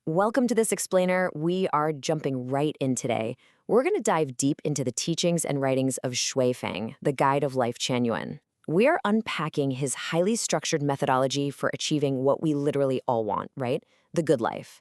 Welcome to this explainer. We are jumping right in today. We're going to dive deep into the teachings and writings of Shui Feng, the guide of life Qian Yuan. We are unpacking his highly structured methodology for achieving what we literally all want, right? The good life.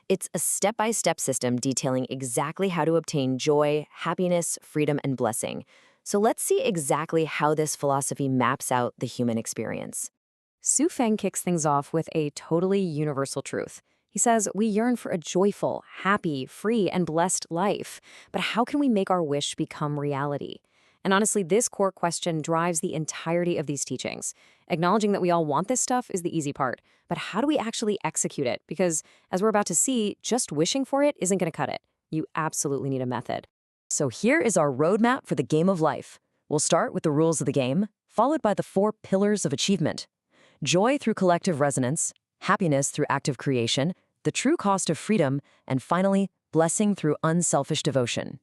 It's a step-by-step system detailing exactly how to obtain joy, happiness, freedom, and blessing. So let's see exactly how this philosophy maps out the human experience. Su Feng kicks things off with a totally universal truth. He says we yearn for a joyful, happy, free, and blessed life. But how can we make our wish become reality? And honestly, this core question drives the entirety of these teachings. Acknowledging that we all want this stuff is the easy part. But how do we actually execute it? Because, as we're about to see, just wishing for it isn't going to cut it. You absolutely need a method. So here is our roadmap for the game of life. We'll start with the rules of the game, followed by the 4 pillars of achievement. Joy through collective resonance, happiness through active creation, the true cost of freedom, and finally, blessing through unselfish devotion.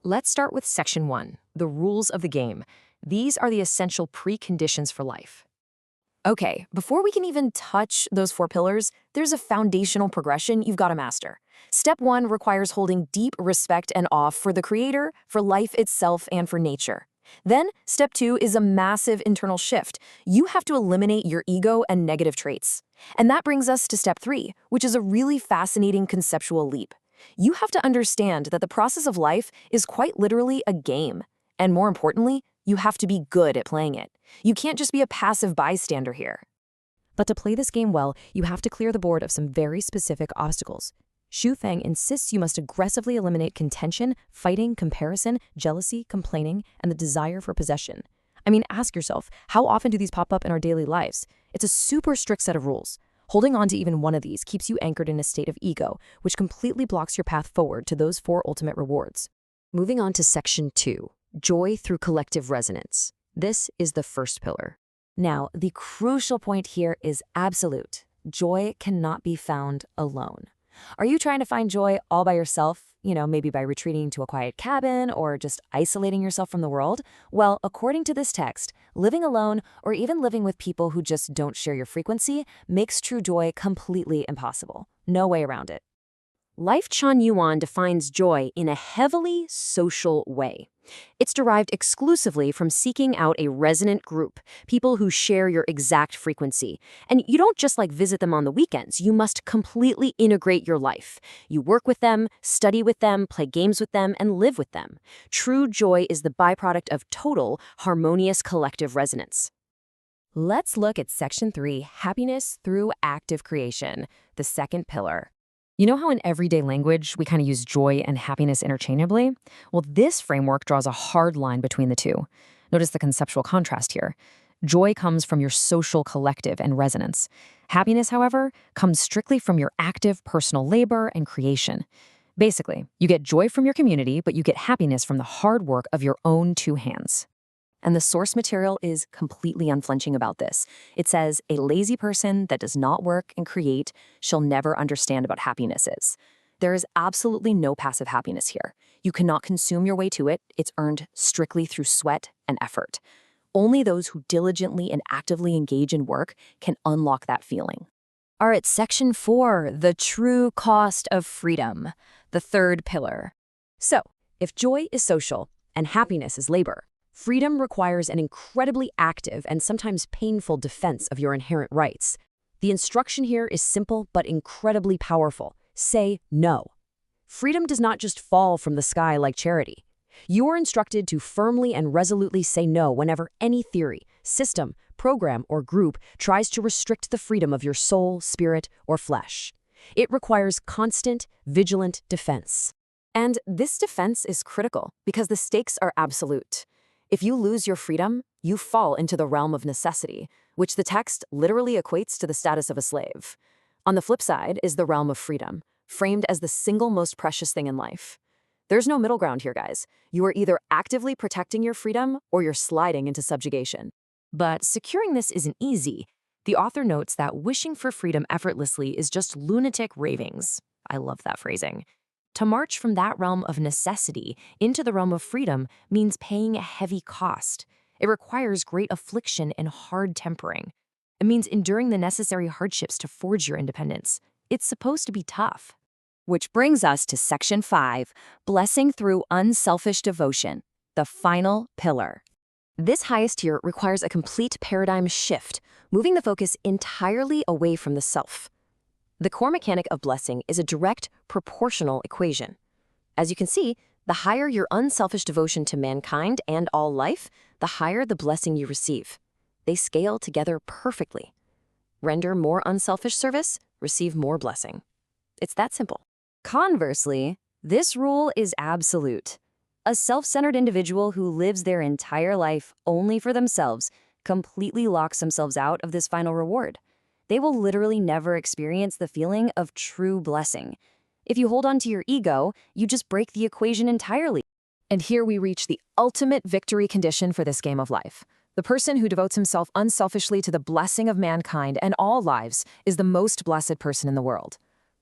Let's start with Section 1, the rules of the game. These are the essential preconditions for life. Okay, before we can even touch those 4 pillars, there's a foundational progression you've got to master. Step 1 requires holding deep respect and awe for the Creator, for life itself, and for nature. Then, step 2 is a massive internal shift. You have to eliminate your ego and negative traits. And that brings us to step 3, which is a really fascinating conceptual leap. You have to understand that the process of life is quite literally a game. And more importantly, you have to be good at playing it. You can't just be a passive bystander here. But to play this game well, you have to clear the board of some very specific obstacles. Shu Feng insists you must aggressively eliminate contention, fighting, comparison, jealousy, complaining, and the desire for possession. I mean, ask yourself, how often do these pop up in our daily lives? It's a super strict set of rules. Holding on to even one of these keeps you anchored in a state of ego, which completely blocks your path forward to those 4 ultimate rewards. Moving on to Section 2, joy through collective resonance. This is the first pillar. Now, the crucial point here is absolute. Joy cannot be found alone. Are you trying to find joy all by yourself, maybe by retreating to a quiet cabin or just isolating yourself from the world? Well, according to this text, living alone or even living with people who just don't share your frequency makes true joy completely impossible. No way around it. Life Qian Yuan defines joy in a heavily social way. It's derived exclusively from seeking out a resonant group, people who share your exact frequency. And you don't just visit them on the weekends, you must completely integrate your life. You work with them, study with them, play games with them, and live with them. True joy is the byproduct of total, harmonious collective resonance. Let's look at Section 3, happiness through active creation, the second pillar. You know how in everyday language we kind of use joy and happiness interchangeably? Well, this framework draws a hard line between the two. Notice the conceptual contrast here. Joy comes from your social collective and resonance. Happiness, however, comes strictly from your active personal labor and creation. Basically, you get joy from your community, but you get happiness from the hard work of your own 2 hands. And the source material is completely unflinching about this. It says, a lazy person that does not work and create shall never understand about happiness is. There is absolutely no passive happiness here. You cannot consume your way to it. It's earned strictly through sweat and effort. Only those who diligently and actively engage in work can unlock that feeling. All right, Section 4, the true cost of freedom, the third pillar. So, if joy is social and happiness is labor, freedom requires an incredibly active and sometimes painful defense of your inherent rights. The instruction here is simple but incredibly powerful. Say no. Freedom does not just fall from the sky like charity. You are instructed to firmly and resolutely say no whenever any theory, system, program, or group tries to restrict the freedom of your soul, spirit, or flesh. It requires constant, vigilant defense. And this defense is critical because the stakes are absolute. If you lose your freedom, you fall into the realm of necessity, which the text literally equates to the status of a slave. On the flip side is the realm of freedom, framed as the single most precious thing in life. There's no middle ground here, guys. You are either actively protecting your freedom or you're sliding into subjugation. But securing this isn't easy. The author notes that wishing for freedom effortlessly is just lunatic ravings. I love that phrasing. To march from that realm of necessity into the realm of freedom means paying a heavy cost. It requires great affliction and hard tempering. It means enduring the necessary hardships to forge your independence. It's supposed to be tough. Which brings us to Section 5, Blessing Through Unselfish Devotion, the final pillar. This highest tier requires a complete paradigm shift, moving the focus entirely away from the self. The core mechanic of blessing is a direct, proportional equation. As you can see, the higher your unselfish devotion to mankind and all life, the higher the blessing you receive. They scale together perfectly. Render more unselfish service, receive more blessing. It's that simple. Conversely, this rule is absolute. A self-centered individual who lives their entire life only for themselves completely locks themselves out of this final reward. They will literally never experience the feeling of true blessing. If you hold on to your ego, you just break the equation entirely. And here we reach the ultimate victory condition for this game of life. The person who devotes himself unselfishly to the blessing of mankind and all lives is the most blessed person in the world.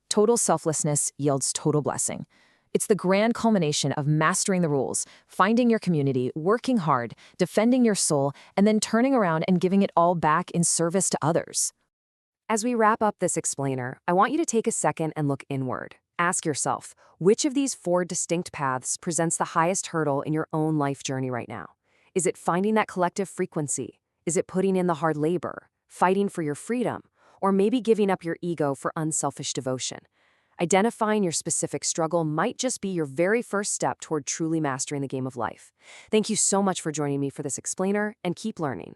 Total selflessness yields total blessing. It's the grand culmination of mastering the rules, finding your community, working hard, defending your soul, and then turning around and giving it all back in service to others. As we wrap up this explainer, I want you to take a second and look inward. Ask yourself, which of these 4 distinct paths presents the highest hurdle in your own life journey right now? Is it finding that collective frequency? Is it putting in the hard labor, fighting for your freedom, or maybe giving up your ego for unselfish devotion? Identifying your specific struggle might just be your very first step toward truly mastering the game of life. Thank you so much for joining me for this explainer, and keep learning.